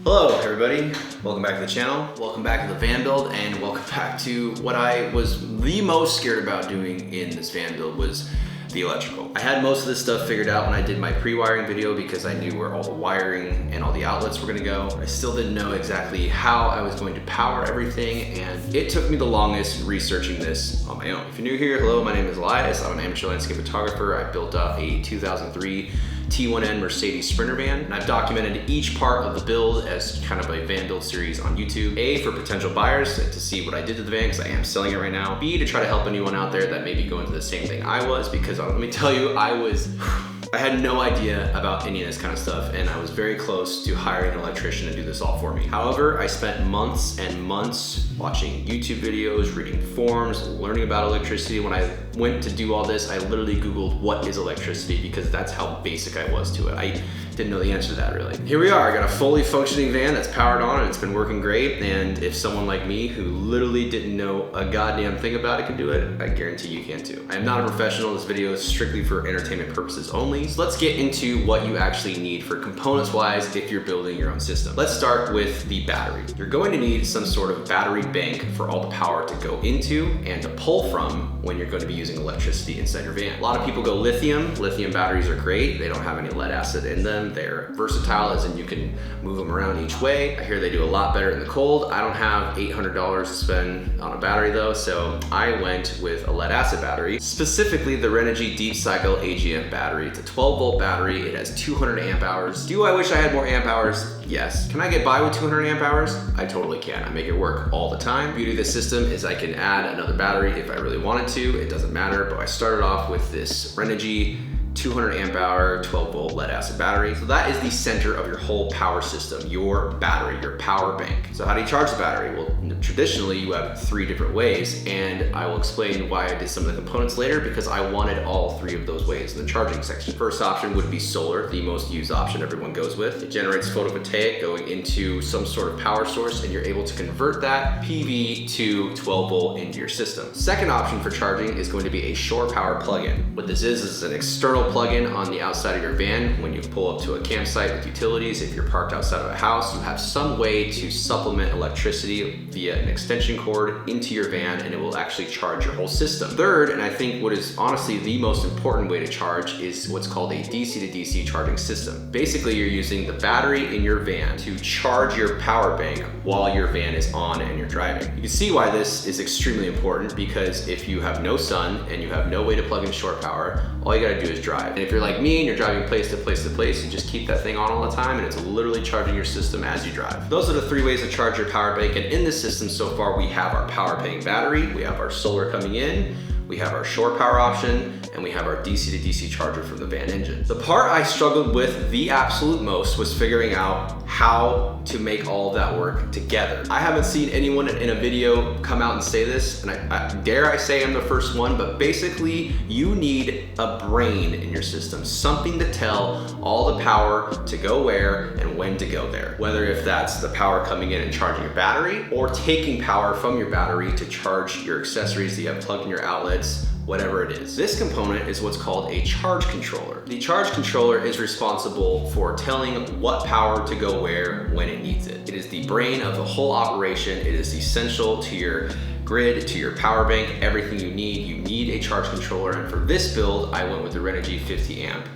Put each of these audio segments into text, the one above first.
Hello everybody, welcome back to the channel, welcome back to the van build, and welcome back to what I was the most scared about doing in this van build was the electrical. I had most of this stuff figured out when I did my pre-wiring video because I knew where all the wiring and all the outlets were gonna go. I still didn't know exactly how I was going to power everything, and it took me the longest researching this on my own. If you're new here, hello, my name is Elias. I'm an amateur landscape photographer. I built up a 2003 T1N Mercedes Sprinter van, and I've documented each part of the build as kind of a van build series on YouTube. A, for potential buyers to see what I did to the van, because I am selling it right now. B, to try to help anyone out there that may be going through the same thing I was, because let me tell you, I had no idea about any of this kind of stuff, and I was very close to hiring an electrician to do this all for me. However, I spent months and months watching YouTube videos, reading forums, learning about electricity. When I went to do all this, I literally Googled what is electricity, because that's how basic I was to it. I didn't know the answer to that really. Here we are, I got a fully functioning van that's powered on and it's been working great. And if someone like me who literally didn't know a goddamn thing about it can do it, I guarantee you can too. I am not a professional. This video is strictly for entertainment purposes only. So let's get into what you actually need for components wise if you're building your own system. Let's start with the battery. You're going to need some sort of battery bank for all the power to go into and to pull from when you're going to be using electricity inside your van. A lot of people go lithium. Lithium batteries are great. They don't have any lead acid in them. They're versatile as in you can move them around each way. I hear they do a lot better in the cold. I don't have $800 to spend on a battery though, so I went with a lead acid battery, specifically the Renogy Deep Cycle AGM battery. It's a 12-volt battery. It has 200 amp hours. Do I wish I had more amp hours? Yes. Can I get by with 200 amp hours? I totally can. I make it work all the time. The beauty of this system is I can add another battery if I really wanted to. It doesn't matter, but I started off with this Renogy 200 amp hour, 12 volt lead acid battery. So that is the center of your whole power system, your battery, your power bank. So how do you charge the battery? Well, traditionally you have 3 different ways, and I will explain why I did some of the components later because I wanted all 3 of those ways in the charging section. First option would be solar, the most used option everyone goes with. It generates photovoltaic going into some sort of power source, and you're able to convert that PV to 12 volt into your system. Second option for charging is going to be a shore power plug-in. What this is an external plug-in on the outside of your van. When you pull up to a campsite with utilities, if you're parked outside of a house, you have some way to supplement electricity via an extension cord into your van, and it will actually charge your whole system. Third, and I think what is honestly the most important way to charge, is what's called a DC to DC charging system. Basically, you're using the battery in your van to charge your power bank while your van is on and you're driving. You can see why this is extremely important, because if you have no sun and you have no way to plug in shore power, all you gotta do is drive. And if you're like me and you're driving place to place to place, you just keep that thing on all the time and it's literally charging your system as you drive. Those are the 3 ways to charge your power bank. And in this system so far, we have our power bank battery, we have our solar coming in, we have our shore power option, and we have our DC to DC charger from the van engine. The part I struggled with the absolute most was figuring out how to make all of that work together. I haven't seen anyone in a video come out and say this, and I dare I say I'm the first one, but basically you need a brain in your system, something to tell all the power to go where and when to go there. Whether if that's the power coming in and charging your battery, or taking power from your battery to charge your accessories that you have plugged in your outlets, whatever it is. This component is what's called a charge controller. The charge controller is responsible for telling what power to go where when it needs it. It is the brain of the whole operation. It is essential to your grid, to your power bank, everything you need. You need a charge controller, and for this build, I went with the Renogy 50 amp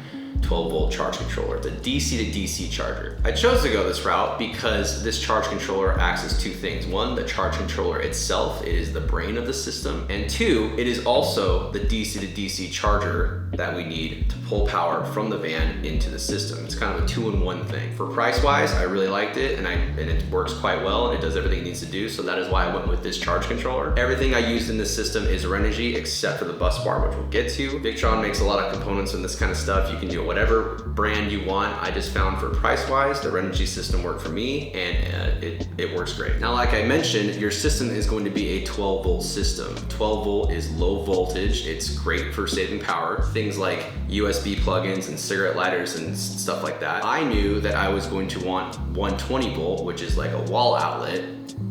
12 volt charge controller, the DC to DC charger. I chose to go this route because this charge controller acts as 2 things. 1, the charge controller itself, it is the brain of the system, and 2, it is also the DC to DC charger that we need to pull power from the van into the system. It's kind of a 2-in-1 thing. For price wise, I really liked it, and it works quite well, and it does everything it needs to do, so that is why I went with this charge controller. Everything I used in this system is Renogy except for the bus bar, which we'll get to. Victron makes a lot of components and this kind of stuff. You can do whatever brand you want. I just found for price wise, the Renogy system worked for me, and it works great. Now, like I mentioned, your system is going to be a 12 volt system. 12 volt is low voltage. It's great for saving power. Things like USB plugins and cigarette lighters and stuff like that. I knew that I was going to want 120 volt, which is like a wall outlet,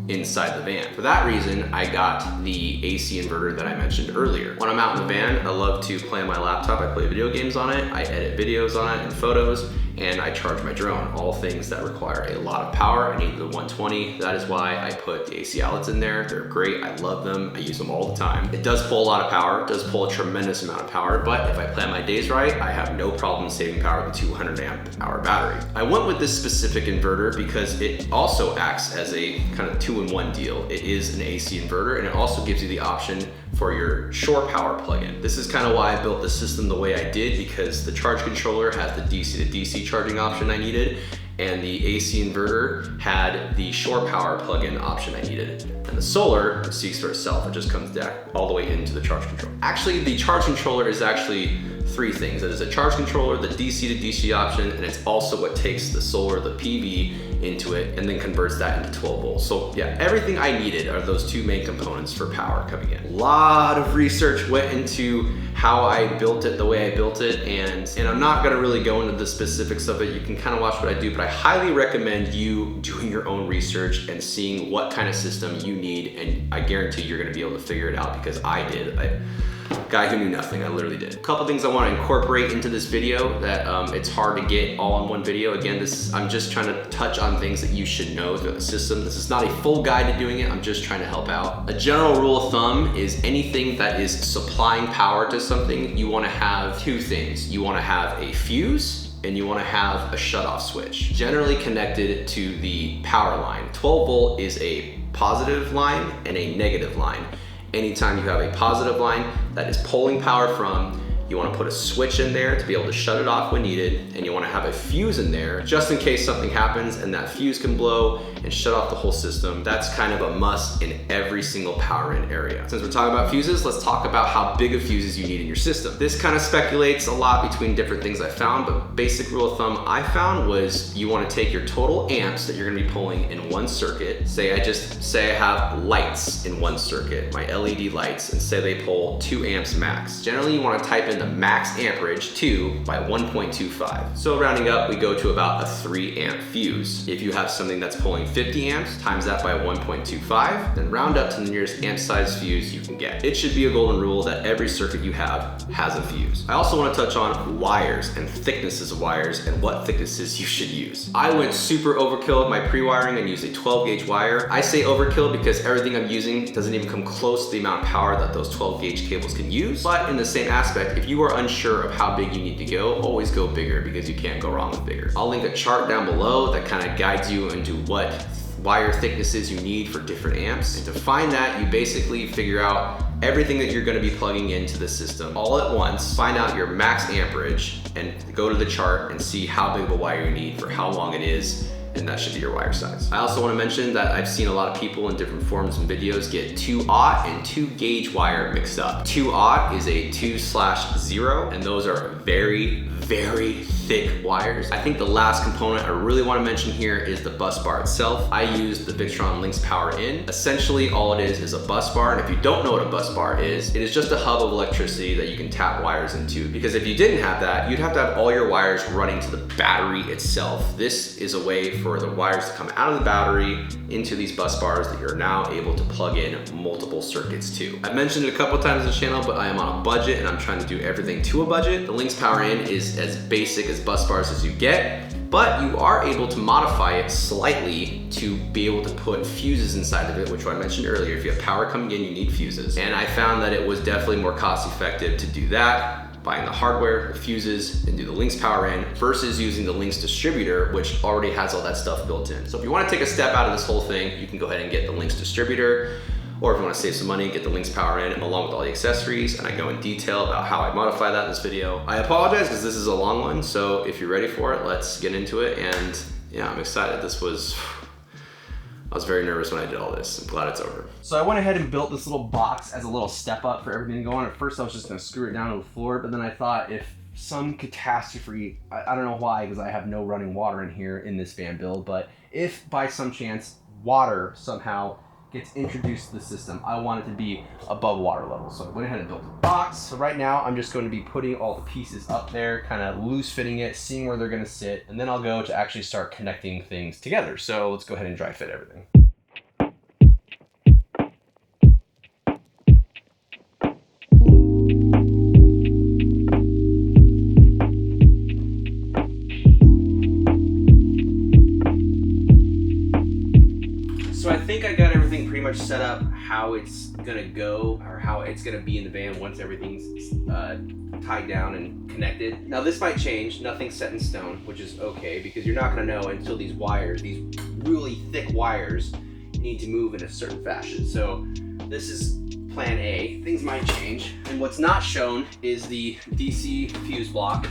inside the van. For that reason, I got the AC inverter that I mentioned earlier. When I'm out in the van, I love to play on my laptop. I play video games on it, I edit videos on it and photos, and I charge my drone. All things that require a lot of power. I need the 120. That is why I put the AC outlets in there. They're great, I love them. I use them all the time. It does pull a lot of power, it does pull a tremendous amount of power, but if I plan my days right, I have no problem saving power with a 200 amp hour battery. I went with this specific inverter because it also acts as a kind of 2-in-1 deal. It is an AC inverter, and it also gives you the option for your shore power plug-in. This is kind of why I built the system the way I did, because the charge controller has the DC to DC charging option I needed, and the AC inverter had the shore power plug-in option I needed. And the solar speaks for itself. It just comes down all the way into the charge controller. Actually, the charge controller is actually 3 things. It is a charge controller, the DC to DC option, and it's also what takes the solar, the PV, into it and then converts that into 12 volts. So yeah, everything I needed are those 2 main components for power coming in. A lot of research went into how I built it the way I built it, and I'm not gonna really go into the specifics of it. You can kind of watch what I do, but I highly recommend you doing your own research and seeing what kind of system you need, and I guarantee you're gonna be able to figure it out, because I did. Guy who knew nothing, I literally did. A couple things I want to incorporate into this video that it's hard to get all in one video. Again, I'm just trying to touch on things that you should know through the system. This is not a full guide to doing it, I'm just trying to help out. A general rule of thumb is anything that is supplying power to something, you want to have 2 things. You want to have a fuse, and you want to have a shutoff switch, generally connected to the power line. 12 volt is a positive line and a negative line. Anytime you have a positive line that is pulling power from, you want to put a switch in there to be able to shut it off when needed, and you want to have a fuse in there just in case something happens and that fuse can blow and shut off the whole system. That's kind of a must in every single power in area. Since we're talking about fuses, let's talk about how big of fuses you need in your system. This kind of speculates a lot between different things I found, but basic rule of thumb I found was you want to take your total amps that you're going to be pulling in one circuit. Say I have lights in one circuit, my LED lights, and say they pull 2 amps max. Generally you want to type in the max amperage 2 by 1.25. So rounding up, we go to about a 3 amp fuse. If you have something that's pulling 50 amps, times that by 1.25, then round up to the nearest amp size fuse you can get. It should be a golden rule that every circuit you have has a fuse. I also want to touch on wires and thicknesses of wires and what thicknesses you should use. I went super overkill with my pre-wiring and used a 12 gauge wire. I say overkill because everything I'm using doesn't even come close to the amount of power that those 12 gauge cables can use. But in the same aspect, if you are unsure of how big you need to go, always go bigger, because you can't go wrong with bigger. I'll link a chart down below that kind of guides you into what wire thicknesses you need for different amps. And to find that, you basically figure out everything that you're going to be plugging into the system all at once, find out your max amperage, and go to the chart and see how big of a wire you need for how long it is, and that should be your wire size. I also want to mention that I've seen a lot of people in different forums and videos get 2/0 and 2 gauge wire mixed up. 2/0 is a 2/0, and those are very, very thick wires. I think the last component I really want to mention here is the bus bar itself. I use the Victron Lynx Power In. Essentially all it is a bus bar, and if you don't know what a bus bar is, it is just a hub of electricity that you can tap wires into, because if you didn't have that, you'd have to have all your wires running to the battery itself. This is a way for the wires to come out of the battery into these bus bars that you're now able to plug in multiple circuits to. I've mentioned it a couple times on the channel, but I am on a budget and I'm trying to do everything to a budget. The Lynx Power In is as basic as bus bars as you get, but you are able to modify it slightly to be able to put fuses inside of it, which I mentioned earlier. If you have power coming in, you need fuses. And I found that it was definitely more cost effective to do that, buying the hardware, the fuses, and do the Lynx Power In versus using the Lynx distributor, which already has all that stuff built in. So if you want to take a step out of this whole thing, you can go ahead and get the Lynx distributor. Or if you want to save some money, get the Lynx Power In along with all the accessories, and I go in detail about how I modify that in this video. I apologize because this is a long one, so if you're ready for it, let's get into it. And yeah, I'm excited. I was very nervous when I did all this. I'm glad it's over. So I went ahead and built this little box as a little step up for everything to go on. At first I was just gonna screw it down to the floor, but then I thought if some catastrophe, I don't know why, because I have no running water in here in this fan build, but if by some chance water somehow gets introduced to the system, I want it to be above water level. So I went ahead and built a box. So right now I'm just going to be putting all the pieces up there, kind of loose fitting it, seeing where they're going to sit, and then I'll go to actually start connecting things together. So let's go ahead and dry fit everything. think I got everything pretty much set up how it's gonna go, or how it's gonna be in the van once everything's tied down and connected. Now this might change, nothing's set in stone, which is okay, because you're not gonna know until these wires, these really thick wires, need to move in a certain fashion. So this is plan A. Things might change. And what's not shown is the DC fuse block,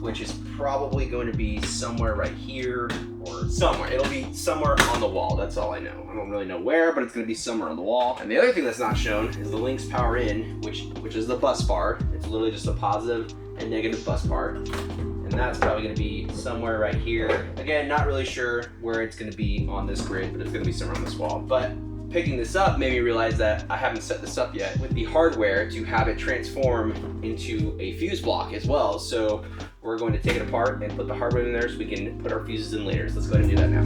which is probably going to be somewhere right here or somewhere. It'll be somewhere on the wall. That's all I know. I don't really know where, but it's going to be somewhere on the wall. And the other thing that's not shown is the Lynx power in, which is the bus bar. It's literally just a positive and negative bus bar. And that's probably going to be somewhere right here. Again, not really sure where it's going to be on this grid, but it's going to be somewhere on this wall. But picking this up made me realize that I haven't set this up yet with the hardware to have it transform into a fuse block as well. So we're going to take it apart and put the hardware in there so we can put our fuses in later. So let's go ahead and do that now.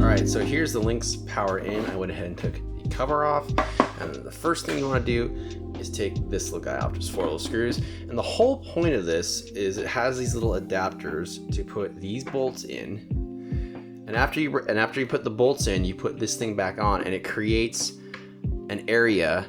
All right, so here's the Lynx power in. I went ahead and took the cover off. And the first thing you want to do is take this little guy off, just 4 little screws. And the whole point of this is it has these little adapters to put these bolts in. And after you put the bolts in, you put this thing back on, and it creates an area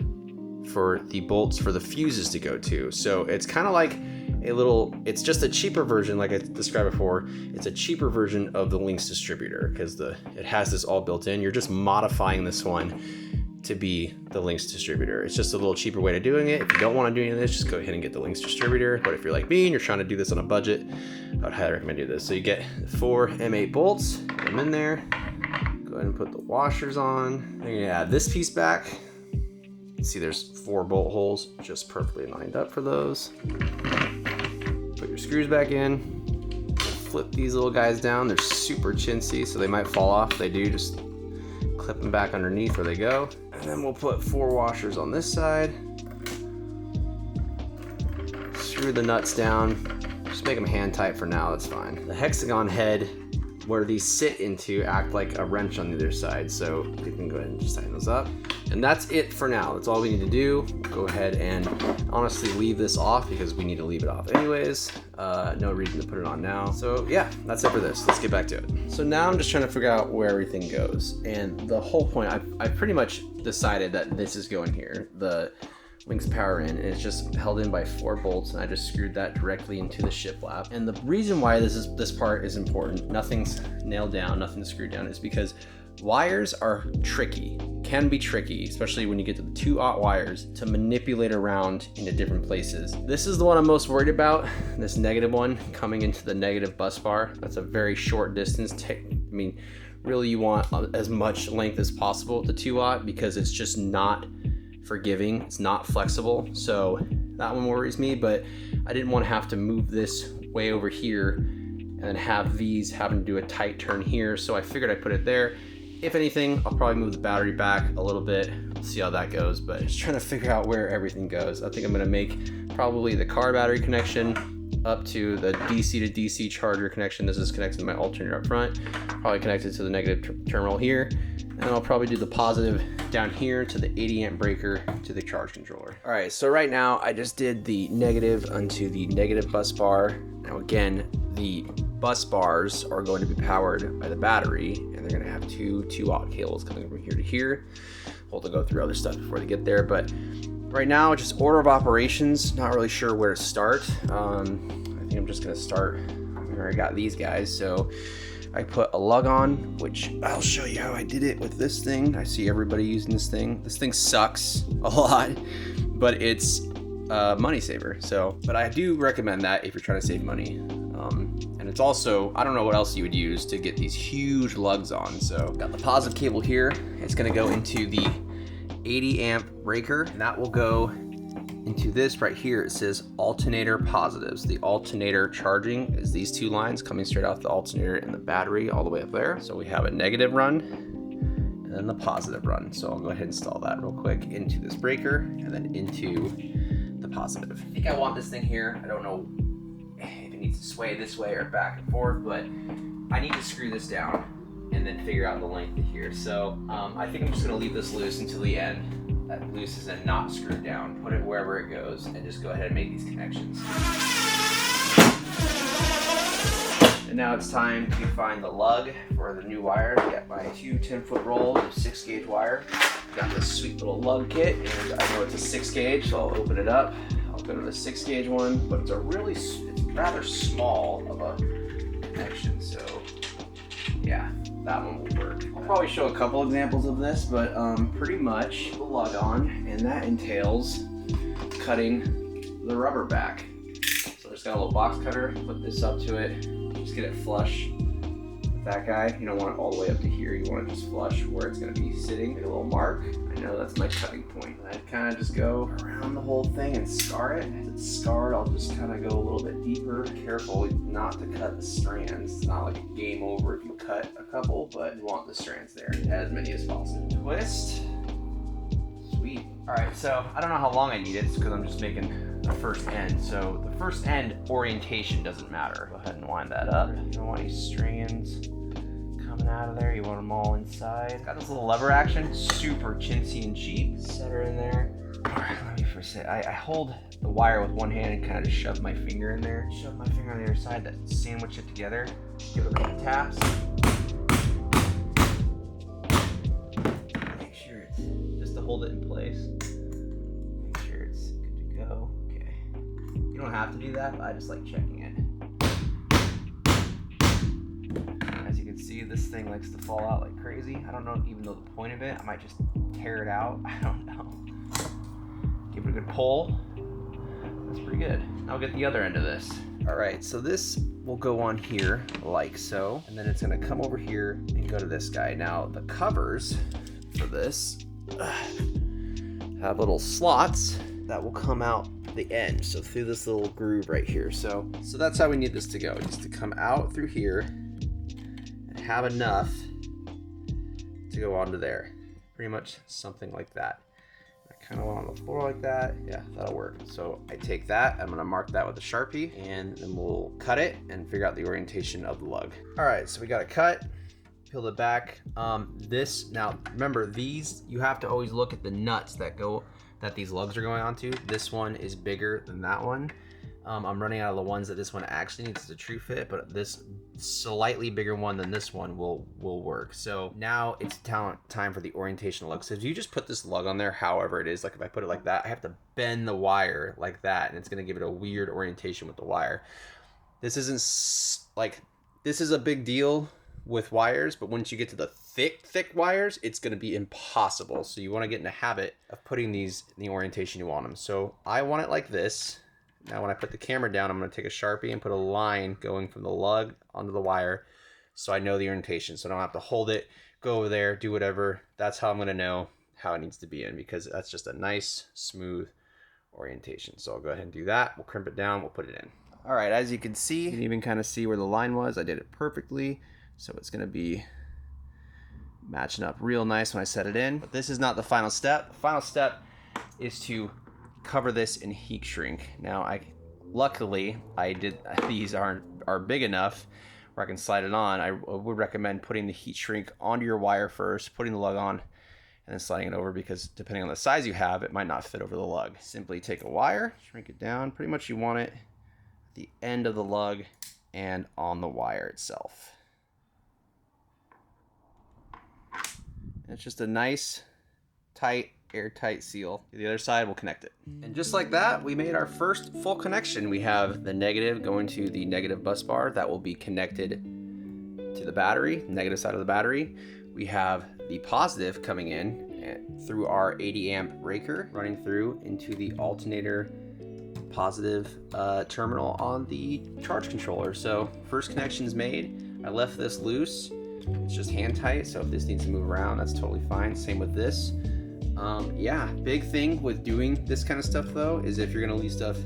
for the bolts for the fuses to go to. So it's kind of like it's just a cheaper version, like I described before. It's a cheaper version of the Lynx distributor because it has this all built in. You're just modifying this one to be the Lynx distributor. It's just a little cheaper way of doing it. If you don't want to do any of this, just go ahead and get the Lynx distributor. But if you're like me and you're trying to do this on a budget, I would highly recommend do this. So you get 4 M8 bolts, put them in there. Go ahead and put the washers on. Then you're gonna add this piece back. See, there's 4 bolt holes just perfectly lined up for those. Put your screws back in. Flip these little guys down. They're super chintzy, so they might fall off. If they do, just clip them back underneath where they go. And then we'll put 4 washers on this side. Screw the nuts down. Just make them hand tight for now, that's fine. The hexagon head, where these sit into, act like a wrench on the other side. So you can go ahead and just tighten those up. And that's it for now. That's all we need to do. Go ahead and honestly leave this off because we need to leave it off anyways. No reason to put it on now. So yeah, that's it for this. Let's get back to it. So now I'm just trying to figure out where everything goes. And the whole point, I've pretty much decided that this is going here. The Lynx power in, and it's just held in by 4 bolts, and I just screwed that directly into the shiplap. And the reason why this part is important, nothing's nailed down, nothing's screwed down, is because wires are tricky, can be tricky, especially when you get to the 2-aught wires, to manipulate around into different places. This is the one I'm most worried about, this negative one coming into the negative bus bar. That's a very short distance. I mean, really you want as much length as possible with the 2-aught because it's just not forgiving, it's not flexible. So that one worries me, but I didn't want to have to move this way over here and then have these having to do a tight turn here. So I figured I'd put it there. If anything, I'll probably move the battery back a little bit, see how that goes, but just trying to figure out where everything goes. I think I'm gonna make probably the car battery connection up to the DC to DC charger connection. This is connected to my alternator up front, probably connected to the negative terminal here. And I'll probably do the positive down here to the 80 amp breaker to the charge controller. All right, so right now I just did the negative onto the negative bus bar. Now again, the bus bars are going to be powered by the battery, and they're gonna have 2 2-aught cables coming from here to here. We'll have to go through other stuff before they get there, but right now, just order of operations, not really sure where to start. I think I'm just gonna start where I got these guys. So I put a lug on, which I'll show you how I did it with this thing. I see everybody using this thing. This thing sucks a lot, but it's a money saver. But I do recommend that if you're trying to save money. And it's also, I don't know what else you would use to get these huge lugs on. So got the positive cable here. It's gonna go into the 80 amp breaker, and that will go into this right here. It says alternator positives. The alternator charging is these 2 lines coming straight off the alternator and the battery all the way up there. So we have a negative run and then the positive run. So I'll go ahead and install that real quick into this breaker and then into the positive. I think I want this thing here. I don't know if it needs to sway this way or back and forth, but I need to screw this down and then figure out the length of here. So I think I'm just gonna leave this loose until the end. That loose and not screwed down. Put it wherever it goes and just go ahead and make these connections. now it's time to find the lug for the new wire. Get my 2 10-foot rolls of 6-gauge wire. Got this sweet little lug kit, and I know it's a 6-gauge, so I'll open it up. I'll go to the 6-gauge one, but it's rather small of a connection, so yeah, that one will work. I'll probably show a couple examples of this, but pretty much the lug on, and that entails cutting the rubber back. So I just got a little box cutter, put this up to it, just get it flush with that guy. You don't want it all the way up to here, you want it just flush where it's gonna be sitting. Make a little mark. I know that's my cutting point. And I kind of just go around the whole thing and scar it. As it's scarred, I'll just kind of go a little bit deeper. Careful not to cut the strands. It's not like a game over if you cut a couple, but you want the strands there, as many as possible. Twist. Sweet. All right, so I don't know how long I need it because I'm just making the first end. So the first end orientation doesn't matter. Go ahead and wind that up. You don't want any strands coming out of there. You want them all inside. Got this little lever action, super chintzy and cheap. Set her in there. All right, let me first say, I hold the wire with one hand and kind of just shove my finger in there. Shove my finger on the other side to sandwich it together. Give it a couple taps. Make sure it's, just to hold it in place. Make sure it's good to go. Okay. You don't have to do that, but I just like checking it. As you can see, this thing likes to fall out like crazy. I don't know even know the point of it. I might just tear it out. I don't know. Give it a good pull. That's pretty good. Now I'll get the other end of this. All right, so this will go on here like so, and then it's gonna come over here and go to this guy. Now the covers for this have little slots that will come out the end, so through this little groove right here. So that's how we need this to go, just to come out through here and have enough to go onto there. Pretty much something like that. Kind of on the floor like that. Yeah, that'll work. So I take that, I'm gonna mark that with a Sharpie, and then we'll cut it and figure out the orientation of the lug. All right, so we got it cut, peeled it back. Now remember, these, you have to always look at the nuts that these lugs are going onto. This one is bigger than that one. I'm running out of the ones that this one actually needs a true fit, but this slightly bigger one than this one will work. So now it's time for the orientation lug. So if you just put this lug on there, however it is, like if I put it like that, I have to bend the wire like that, and it's gonna give it a weird orientation with the wire. This isn't like, this is a big deal with wires, but once you get to the thick wires, it's gonna be impossible. So you wanna get in the habit of putting these in the orientation you want them. So I want it like this. Now when I put the camera down, I'm going to take a Sharpie and put a line going from the lug onto the wire so I know the orientation. So I don't have to hold it, go over there, do whatever. That's how I'm going to know how it needs to be in, because that's just a nice, smooth orientation. So I'll go ahead and do that. We'll crimp it down, we'll put it in. All right, as you can see, you can even kind of see where the line was. I did it perfectly. So it's going to be matching up real nice when I set it in. But this is not the final step. The final step is to cover this in heat shrink. Now luckily these are big enough where I can slide it on. I would recommend putting the heat shrink onto your wire first, putting the lug on, and then sliding it over, because depending on the size you have, it might not fit over the lug. Simply take a wire, shrink it down. Pretty much you want it at the end of the lug and on the wire itself. And it's just a nice, tight, airtight seal. The other side will connect it. And just like that, we made our first full connection. We have the negative going to the negative bus bar that will be connected to the battery, negative side of the battery. We have the positive coming in through our 80 amp breaker, running through into the alternator positive terminal on the charge controller. So first connection is made. I left this loose. It's just hand tight, so if this needs to move around, that's totally fine. Same with this. Yeah, big thing with doing this kind of stuff though is if you're gonna leave stuff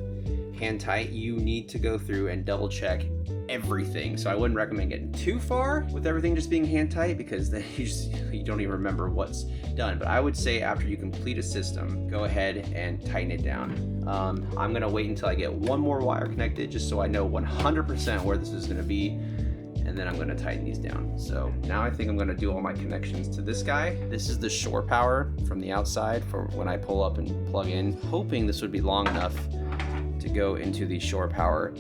hand tight, you need to go through and double check everything. So I wouldn't recommend getting too far with everything just being hand tight, because then you don't even remember what's done. But I would say after you complete a system, go ahead and tighten it down. I'm gonna wait until I get one more wire connected just so I know 100% where this is gonna be, and then I'm gonna tighten these down. So now I think I'm gonna do all my connections to this guy. This is the shore power from the outside for when I pull up and plug in, hoping this would be long enough to go into the shore power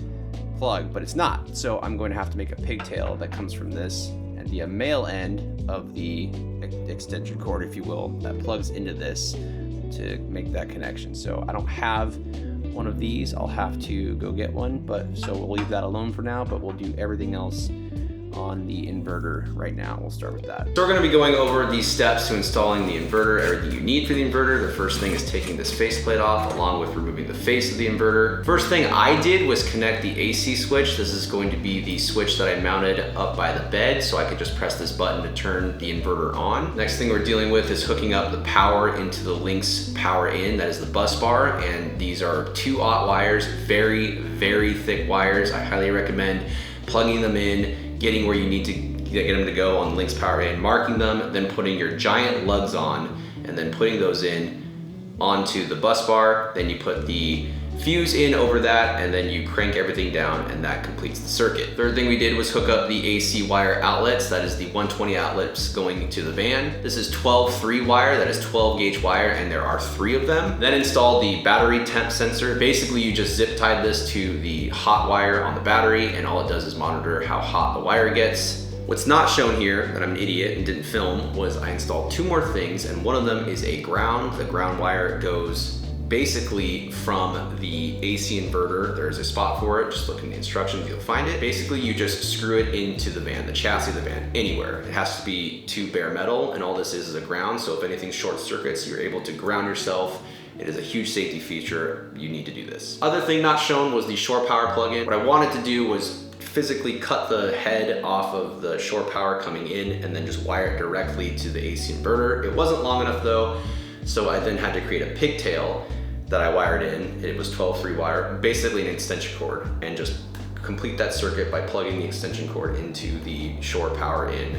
plug, but it's not. So I'm going to have to make a pigtail that comes from this and the male end of the extension cord, if you will, that plugs into this to make that connection. So I don't have one of these. I'll have to go get one, but so we'll leave that alone for now, but we'll do everything else on the inverter right now. We'll start with that. So we're gonna be going over these steps to installing the inverter, everything you need for the inverter. The first thing is taking this faceplate off along with removing the face of the inverter. First thing I did was connect the AC switch. This is going to be the switch that I mounted up by the bed, so I could just press this button to turn the inverter on. Next thing we're dealing with is hooking up the power into the Lynx power in, that is the bus bar, and these are 2-aught wires, very, very thick wires. I highly recommend plugging them in, getting where you need to get them to go on Lynx power in, marking them, then putting your giant lugs on, and then putting those in onto the bus bar. Then you put the fuse in over that, and then you crank everything down, and that completes the circuit. Third thing we did was hook up the AC wire outlets. That is the 120 outlets going to the van. This is 12-3 wire, that is 12 gauge wire, and there are 3 of them. Then install the battery temp sensor. Basically, you just zip tie this to the hot wire on the battery, and all it does is monitor how hot the wire gets. What's not shown here, that I'm an idiot and didn't film, was I installed 2 more things, and one of them is a ground. The ground wire goes basically from the AC inverter. There's a spot for it, just look in the instructions, you'll find it. Basically, you just screw it into the van, the chassis of the van, anywhere. It has to be to bare metal, and all this is a ground, so if anything short circuits, you're able to ground yourself. It is a huge safety feature. You need to do this. Other thing not shown was the shore power plug-in. What I wanted to do was physically cut the head off of the shore power coming in and then just wire it directly to the AC inverter. It wasn't long enough though, so I then had to create a pigtail that I wired in. It was 12-3 wire, basically an extension cord, and just complete that circuit by plugging the extension cord into the shore power in,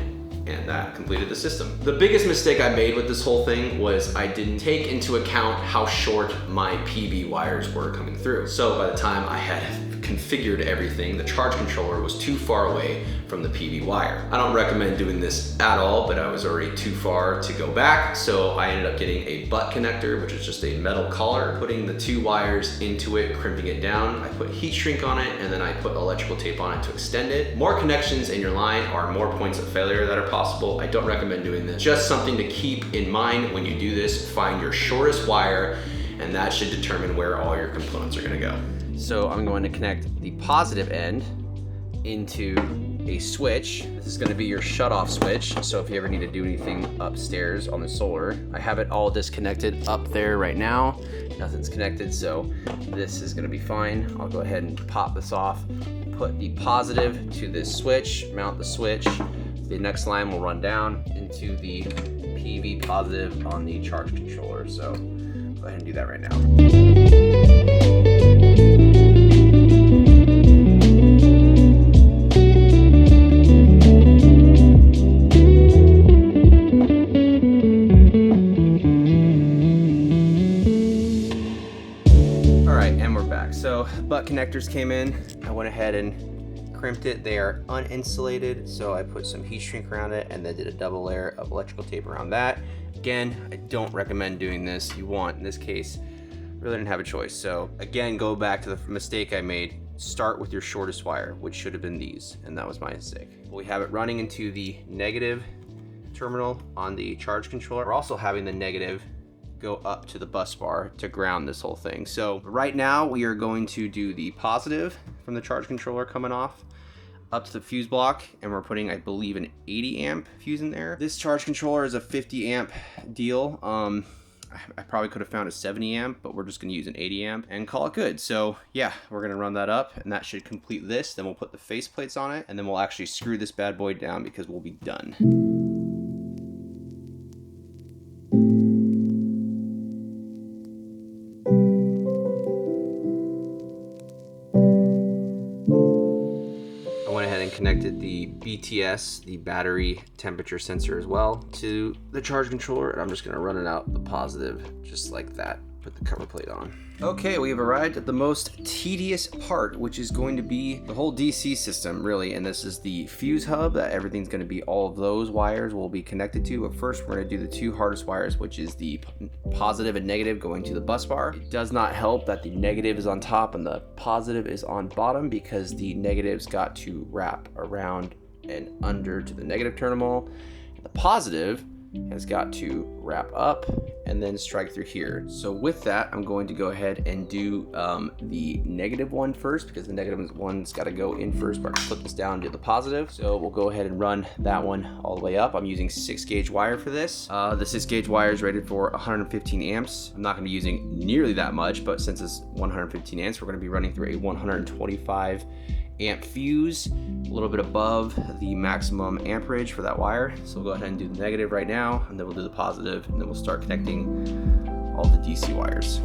and that completed the system. The biggest mistake I made with this whole thing was I didn't take into account how short my PV wires were coming through. So by the time I had configured everything, the charge controller was too far away from the PV wire. I don't recommend doing this at all, but I was already too far to go back, so I ended up getting a butt connector, which is just a metal collar, putting the 2 wires into it, crimping it down. I put heat shrink on it, and then I put electrical tape on it to extend it. More connections in your line are more points of failure that are possible. I don't recommend doing this. Just something to keep in mind when you do this. Find your shortest wire, and that should determine where all your components are gonna go. So I'm going to connect the positive end into a switch. This is going to be your shut-off switch, so if you ever need to do anything upstairs on the solar. I have it all disconnected up there right now. Nothing's connected, so this is going to be fine. I'll go ahead and pop this off, put the positive to this switch, mount the switch. The next line will run down into the PV positive on the charge controller, so go ahead and do that right now. So butt connectors came in. I went ahead and crimped it. They are uninsulated, so I put some heat shrink around it and then did a double layer of electrical tape around that. Again, I don't recommend doing this. You want, in this case, really didn't have a choice. So again, go back to the mistake I made. Start with your shortest wire, which should have been these, and that was my mistake. We have it running into the negative terminal on the charge controller. We're also having the negative go up to the bus bar to ground this whole thing. So right now we are going to do the positive from the charge controller coming off up to the fuse block, and we're putting, I believe, an 80 amp fuse in there. This charge controller is a 50 amp deal. I probably could have found a 70 amp, but we're just gonna use an 80 amp and call it good. So yeah, we're gonna run that up, and that should complete this. Then we'll put the face plates on it, and then we'll actually screw this bad boy down because we'll be done. Connected the BTS, the battery temperature sensor, as well to the charge controller, and I'm just going to run it out the positive just like that. put the cover plate on. Okay, we have arrived at the most tedious part, which is going to be the whole DC system, really. And this is the fuse hub that everything's going to be, all of those wires will be connected to. But first, we're going to do the two hardest wires, which is the positive and negative going to the bus bar. It does not help that the negative is on top and the positive is on bottom, because the negative's got to wrap around and under to the negative terminal. The positive has got to wrap up and then strike through here. So with that, I'm going to go ahead and do the negative one first, because the negative one's got to go in first, but I'll flip this down to the positive. So we'll go ahead and run that one all the way up. I'm using 6-gauge wire for this. The 6-gauge wire is rated for 115 amps. I'm not going to be using nearly that much, but since it's 115 amps, we're going to be running through a 125 amp fuse, a little bit above the maximum amperage for that wire. So we'll go ahead and do the negative right now, and then we'll do the positive, and then we'll start connecting all the DC wires.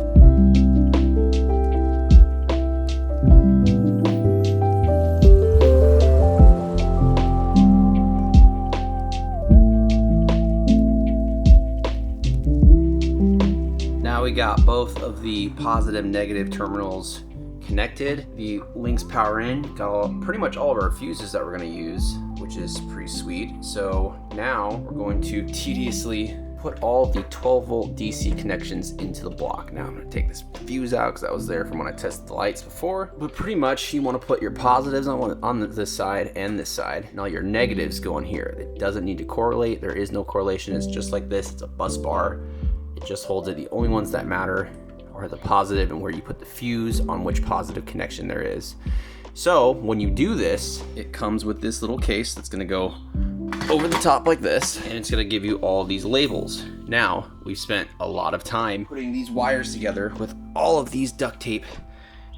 Now we got both of the positive and negative terminals connected. The links power in, got pretty much all of our fuses that we're going to use, which is pretty sweet. So now we're going to tediously put all of the 12-volt DC connections into the block. Now I'm going to take this fuse out because that was there from when I tested the lights before. But pretty much you want to put your positives on this side and this side, and all your negatives go on here. It doesn't need to correlate. There is no correlation. It's just like this. It's a bus bar. It just holds it. The only ones that matter are the positive and where you put the fuse on which positive connection there is. So when you do this, it comes with this little case that's going to go over the top like this, and it's going to give you all these labels. Now we've spent a lot of time putting these wires together with all of these duct tape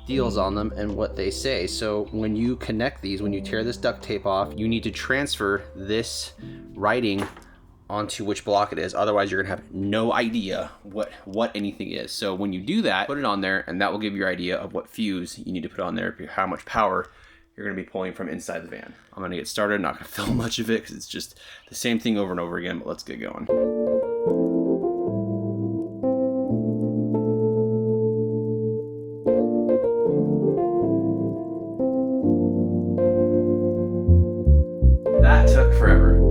deals on them and what they say. So when you connect these, when you tear this duct tape off, you need to transfer this writing onto which block it is. Otherwise, you're gonna have no idea what anything is. So when you do that, put it on there, and that will give you your idea of what fuse you need to put on there, how much power you're gonna be pulling from inside the van. I'm gonna get started. I'm not gonna film much of it because it's just the same thing over and over again, but let's get going. That took forever.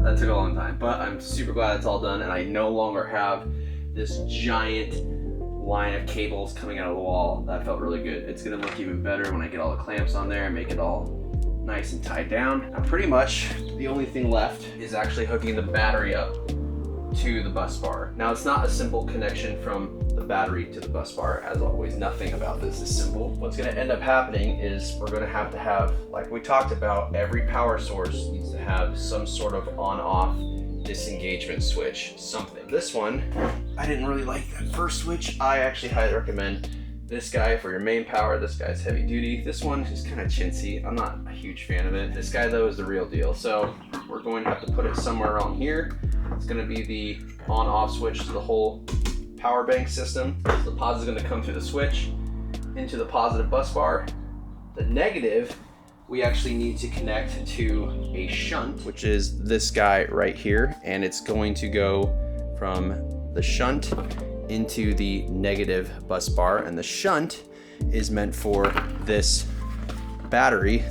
That took a long time, but I'm super glad it's all done, and I no longer have this giant line of cables coming out of the wall. That felt really good. It's gonna look even better when I get all the clamps on there and make it all nice and tied down. Now pretty much the only thing left is actually hooking the battery up to the bus bar. Now it's not a simple connection from the battery to the bus bar. As always, nothing about this is simple. What's gonna end up happening is we're gonna have to have, like we talked about, every power source needs to have some sort of on-off disengagement switch, something. This one, I didn't really like that first switch. I actually highly recommend this guy for your main power. This guy's heavy duty. This one is kind of chintzy. I'm not a huge fan of it. This guy though is the real deal. So we're going to have to put it somewhere around here. It's going to be the on-off switch to the whole power bank system. So the positive is going to come through the switch into the positive bus bar. The negative, we actually need to connect to a shunt, which is this guy right here, and it's going to go from the shunt into the negative bus bar, and the shunt is meant for this battery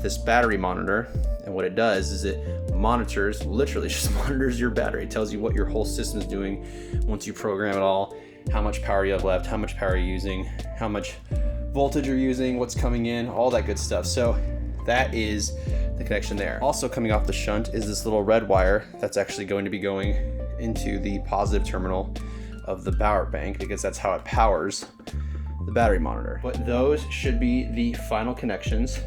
monitor. And what it does is it monitors, literally just monitors your battery. It tells you what your whole system is doing once you program it all, how much power you have left, how much power you're using, how much voltage you're using, what's coming in, all that good stuff. So that is the connection there. Also coming off the shunt is this little red wire that's actually going to be going into the positive terminal of the power bank, because that's how it powers the battery monitor. But those should be the final connections.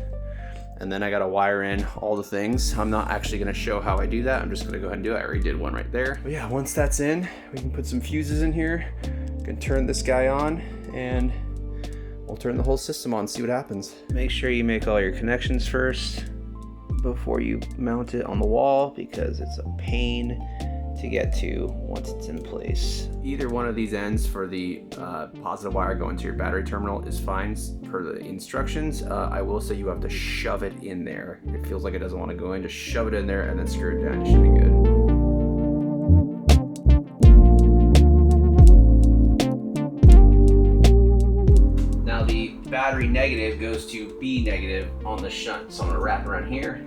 And then I gotta wire in all the things. I'm not actually gonna show how I do that. I'm just gonna go ahead and do it. I already did one right there. But yeah, once that's in, we can put some fuses in here. We can turn this guy on, and we'll turn the whole system on, see what happens. Make sure you make all your connections first before you mount it on the wall, because it's a pain to get to once it's in place. Either one of these ends for the positive wire going to your battery terminal is fine per the instructions. I will say you have to shove it in there. It feels like it doesn't want to go in, just shove it in there and then screw it down. You should be good. negative goes to B negative on the shunt. So I'm gonna wrap around here,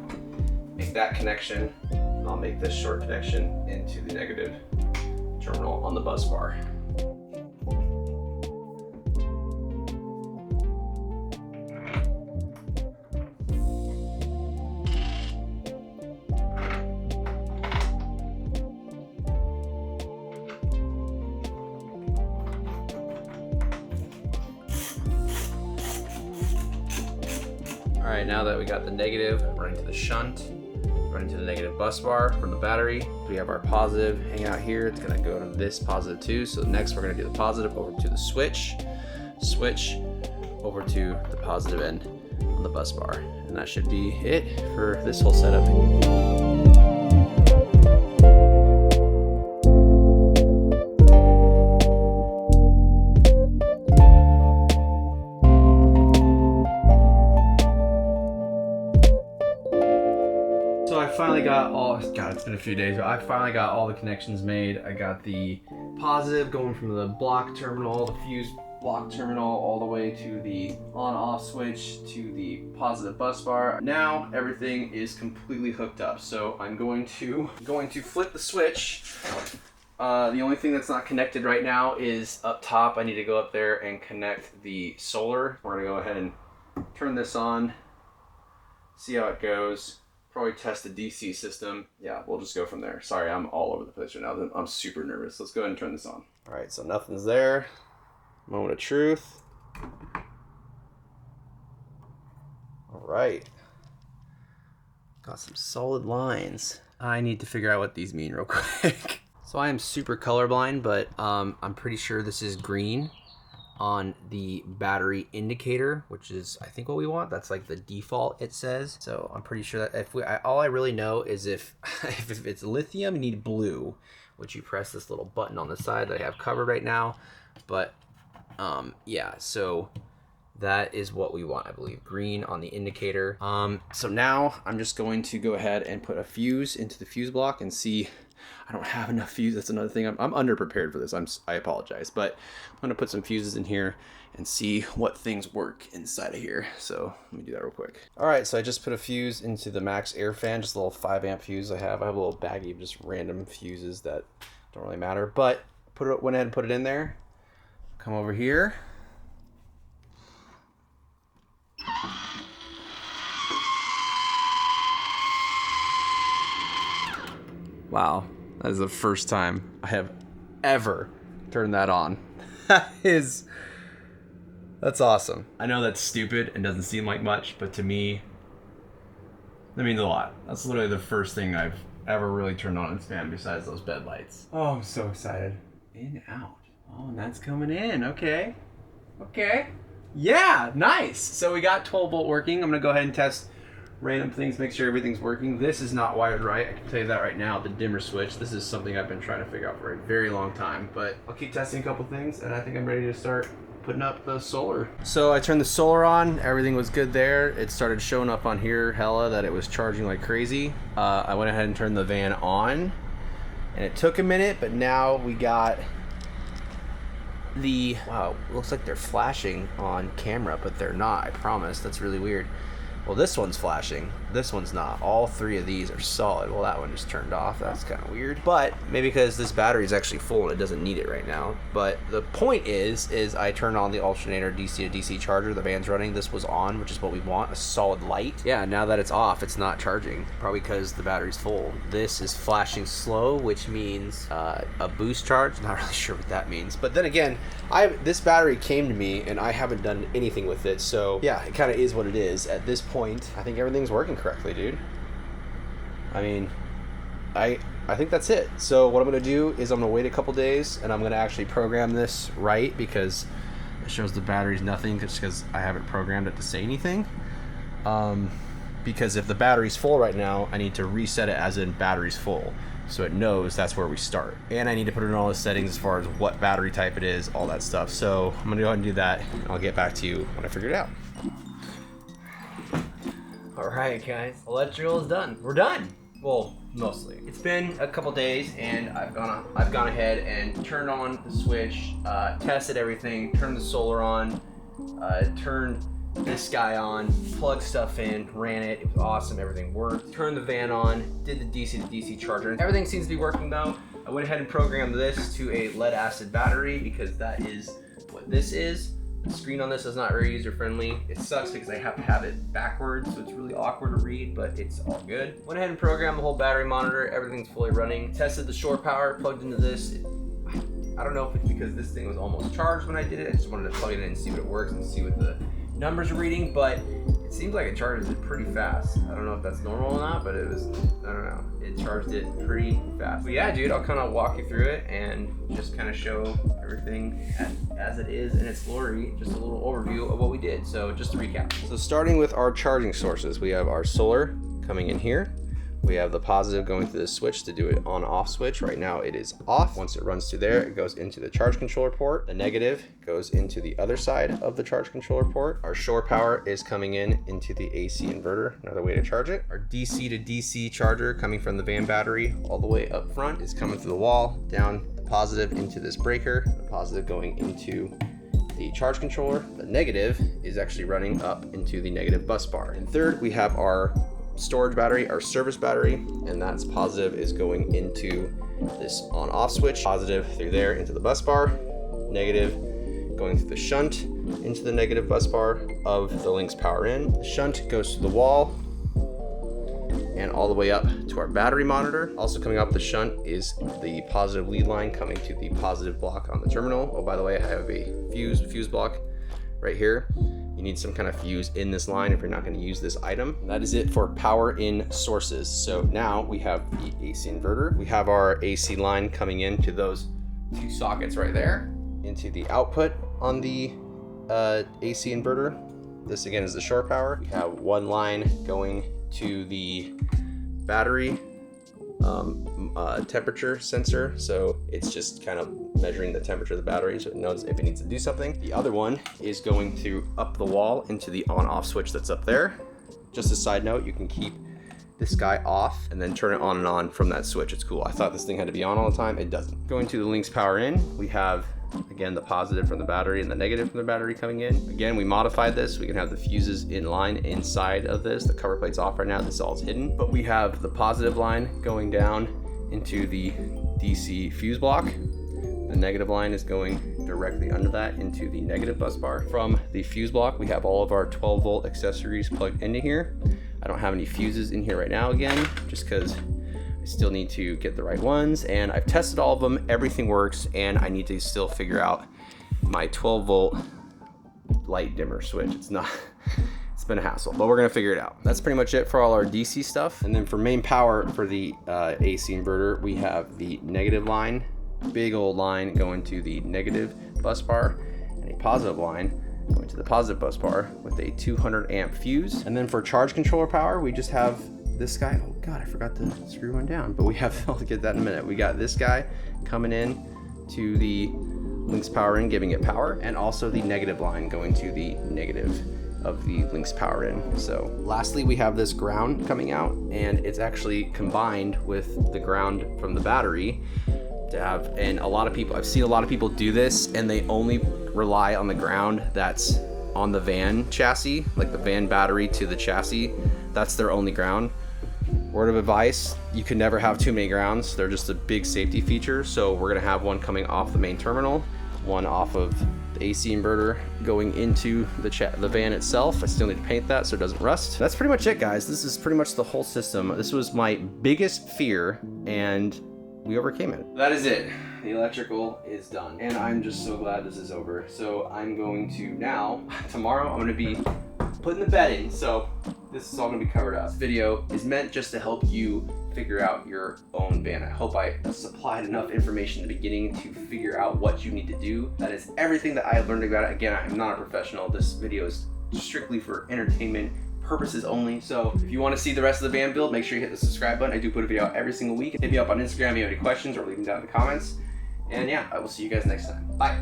make that connection, and I'll make this short connection into the negative terminal on the bus bar. All right, now that we got the negative running to the shunt, running to the negative bus bar from the battery, we have our positive hanging out here. It's gonna go to this positive too. So next we're gonna do the positive over to the switch over to the positive end on the bus bar. And that should be it for this whole setup. So I finally got all, God, it's been a few days, but I finally got all the connections made. I got the positive going from the block terminal, the fuse block terminal, all the way to the on-off switch to the positive bus bar. Now everything is completely hooked up. So I'm going to flip the switch. The only thing that's not connected right now is up top. I need to go up there and connect the solar. We're gonna go ahead and turn this on, see how it goes. Probably test the DC system. Yeah, we'll just go from there. Sorry, I'm all over the place right now. I'm super nervous. Let's go ahead and turn this on. All right, so nothing's there. Moment of truth. All right. Got some solid lines. I need to figure out what these mean real quick. So I am super colorblind, but I'm pretty sure this is green on the battery indicator, which is I think what we want. That's like the default, it says. So I'm pretty sure that if all I really know is if if it's lithium, you need blue, which you press this little button on the side that I have covered right now. But yeah, so that is what we want, I believe. Green on the indicator. So now I'm just going to go ahead and put a fuse into the fuse block and see. I don't have enough fuse. That's another thing. I'm underprepared for this. I apologize, but I'm gonna put some fuses in here and see what things work inside of here. So let me do that real quick. All right, so I just put a fuse into the max air fan, just a little 5 amp fuse I have. I have a little baggie of just random fuses that don't really matter, but went ahead and put it in there. Come over here. Wow. That is the first time I have ever turned that on. That's awesome. I know that's stupid and doesn't seem like much, but to me, that means a lot. That's literally the first thing I've ever really turned on in Spam besides those bed lights. Oh, I'm so excited. In, out. Oh, and that's coming in. Okay. Okay. Yeah, nice. So we got 12 volt working. I'm gonna go ahead and test random things, make sure everything's working. This is not wired right. I can tell you that right now, the dimmer switch. This is something I've been trying to figure out for a very long time, but I'll keep testing a couple things and I think I'm ready to start putting up the solar. So I turned the solar on, everything was good there. It started showing up on here, hella, that it was charging like crazy. I went ahead and turned the van on and it took a minute, but now we got the, wow, looks like they're flashing on camera, but they're not, I promise. That's really weird. Well, this one's flashing. This one's not. All 3 of these are solid. Well, that one just turned off. That's kind of weird. But maybe because this battery is actually full and it doesn't need it right now. But the point is I turned on the alternator DC to DC charger. The van's running. This was on, which is what we want, a solid light. Yeah, now that it's off, it's not charging. Probably because the battery's full. This is flashing slow, which means a boost charge. Not really sure what that means. But then again, this battery came to me and I haven't done anything with it. So yeah, it kind of is what it is. At this point, I think everything's working correctly, dude. I mean, I think that's it. So what I'm gonna do is I'm gonna wait a couple days and I'm gonna actually program this right, because it shows the battery's nothing just because I haven't programmed it to say anything. Because if the battery's full right now, I need to reset it as in battery's full, so it knows that's where we start. And I need to put in all the settings as far as what battery type it is, all that stuff. So I'm gonna go ahead and do that and I'll get back to you when I figure it out. All right, guys, electrical is done. We're done. Well, mostly. It's been a couple days, and I've gone ahead and turned on the switch, tested everything, turned the solar on, turned this guy on, plugged stuff in, ran it. It was awesome. Everything worked. Turned the van on, did the DC to DC charger. Everything seems to be working though. I went ahead and programmed this to a lead acid battery because that is what this is. The screen on this is not very user friendly. It sucks because I have to have it backwards, so it's really awkward to read, but it's all good. Went ahead and programmed the whole battery monitor. Everything's fully running. Tested the shore power, plugged into this. I don't know if it's because this thing was almost charged when I did it. I just wanted to plug it in and see what it works and see what the numbers are reading, but it seems like it charges it pretty fast. I don't know if that's normal or not, but it was, I don't know. It charged it pretty fast. But yeah, dude, I'll kind of walk you through it and just kind of show everything as it is in its glory. Just a little overview of what we did. So just to recap. So starting with our charging sources, we have our solar coming in here. We have the positive going through the switch to do it on-off switch. Right now it is off. Once it runs through there, it goes into the charge controller port. The negative goes into the other side of the charge controller port. Our shore power is coming in into the AC inverter, another way to charge it. Our DC to DC charger coming from the van battery all the way up front is coming through the wall, down the positive into this breaker, the positive going into the charge controller. The negative is actually running up into the negative bus bar. And third, we have our storage battery, our service battery, and that's positive is going into this on off switch, positive through there into the bus bar, negative going through the shunt into the negative bus bar of the Lynx power in. The shunt goes to the wall and all the way up to our battery monitor. Also coming up the shunt is the positive lead line coming to the positive block on the terminal. Oh, by the way, I have a fuse block right here. You need some kind of fuse in this line if you're not going to use this item. That is it for power in sources. So now we have the AC inverter. We have our AC line coming into those two sockets right there, into the output on the AC inverter. This again is the shore power. We have one line going to the battery temperature sensor, so it's just kind of measuring the temperature of the battery so it knows if it needs to do something. The other one is going through up the wall into the on-off switch that's up there. Just a side note, you can keep this guy off and then turn it on and on from that switch. It's cool. I thought this thing had to be on all the time. It doesn't. Going to the Lynx power in, we have again the positive from the battery and the negative from the battery coming in. Again, we modified this. We can have the fuses in line inside of this. The cover plate's off right now. This all is hidden, but we have the positive line going down into the DC fuse block. The negative line is going directly under that into the negative bus bar. From the fuse block, we have all of our 12 volt accessories plugged into here. I don't have any fuses in here right now again, just because I still need to get the right ones, and I've tested all of them. Everything works, and I need to still figure out my 12 volt light dimmer switch. It's been a hassle, but we're gonna figure it out. That's pretty much it for all our DC stuff. And then for main power for the AC inverter, we have the negative line, big old line going to the negative bus bar, and a positive line going to the positive bus bar with a 200 amp fuse. And then for charge controller power, we just have this guy. Oh God, I forgot to screw one down, but we have, I'll get that in a minute. We got this guy coming in to the Lynx power in, giving it power, and also the negative line going to the negative of the Lynx power in. So lastly, we have this ground coming out, and it's actually combined with the ground from the battery to have, and a lot of people, I've seen a lot of people do this, and they only rely on the ground that's on the van chassis, like the van battery to the chassis. That's their only ground. Word of advice, you can never have too many grounds. They're just a big safety feature. So we're gonna have one coming off the main terminal, one off of the AC inverter going into the van itself. I still need to paint that so it doesn't rust. That's pretty much it, guys. This is pretty much the whole system. This was my biggest fear, and we overcame it. That is it. The electrical is done, and I'm just so glad this is over. So I'm going to now, tomorrow I'm gonna be putting the bed in, so this is all gonna be covered up. This video is meant just to help you figure out your own van. I hope I supplied enough information in the beginning to figure out what you need to do. That is everything that I have learned about it. Again, I'm not a professional. This video is strictly for entertainment purposes only. So if you want to see the rest of the van build, make sure you hit the subscribe button. I do put a video out every single week. Hit me up on Instagram if you have any questions, or leave them down in the comments. And yeah, I will see you guys next time. Bye.